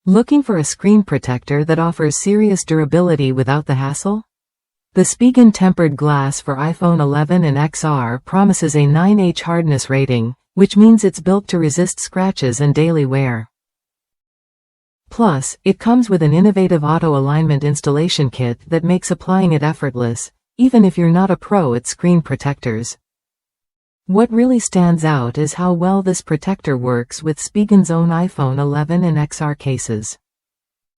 Looking for a screen protector that offers serious durability without the hassle? The Spigen tempered glass for iPhone 11 and XR promises a 9H hardness rating, which means it's built to resist scratches and daily wear. Plus, it comes with an innovative auto-alignment installation kit that makes applying it effortless, even if you're not a pro at screen protectors. What really stands out is how well this protector works with Spigen's own iPhone 11 and XR cases.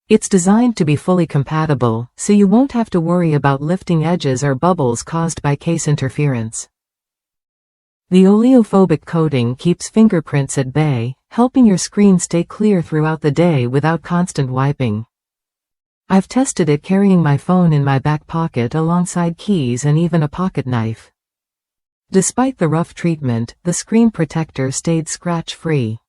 It's designed to be fully compatible, so you won't have to worry about lifting edges or bubbles caused by case interference. The oleophobic coating keeps fingerprints at bay, helping your screen stay clear throughout the day without constant wiping. I've tested it carrying my phone in my back pocket alongside keys and even a pocket knife. Despite the rough treatment, the screen protector stayed scratch-free.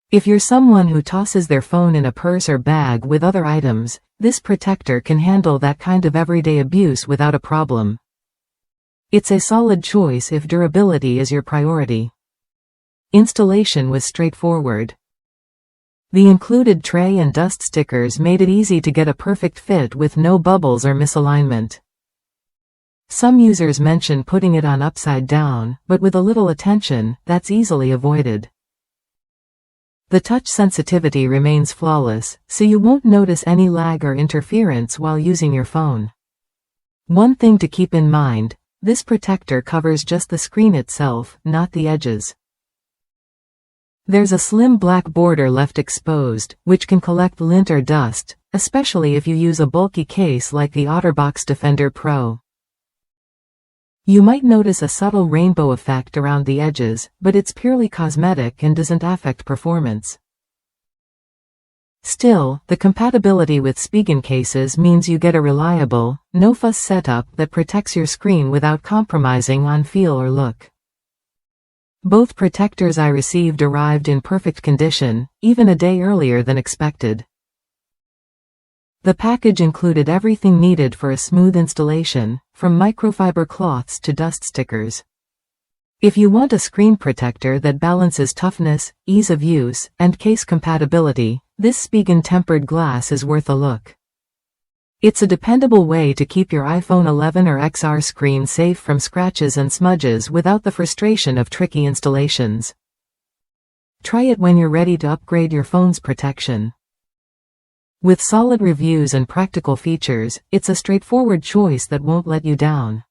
If you're someone who tosses their phone in a purse or bag with other items, this protector can handle that kind of everyday abuse without a problem. It's a solid choice if durability is your priority. Installation was straightforward. The included tray and dust stickers made it easy to get a perfect fit with no bubbles or misalignment. Some users mention putting it on upside down, but with a little attention, that's easily avoided. The touch sensitivity remains flawless, so you won't notice any lag or interference while using your phone. One thing to keep in mind: this protector covers just the screen itself, not the edges. There's a slim black border left exposed, which can collect lint or dust, especially if you use a bulky case like the OtterBox Defender Pro. You might notice a subtle rainbow effect around the edges, but it's purely cosmetic and doesn't affect performance. Still, the compatibility with Spigen cases means you get a reliable, no-fuss setup that protects your screen without compromising on feel or look. Both protectors I received arrived in perfect condition, even a day earlier than expected. The package included everything needed for a smooth installation, from microfiber cloths to dust stickers. If you want a screen protector that balances toughness, ease of use, and case compatibility, this Spigen tempered glass is worth a look. It's a dependable way to keep your iPhone 11 or XR screen safe from scratches and smudges without the frustration of tricky installations. Try it when you're ready to upgrade your phone's protection. With solid reviews and practical features, it's a straightforward choice that won't let you down.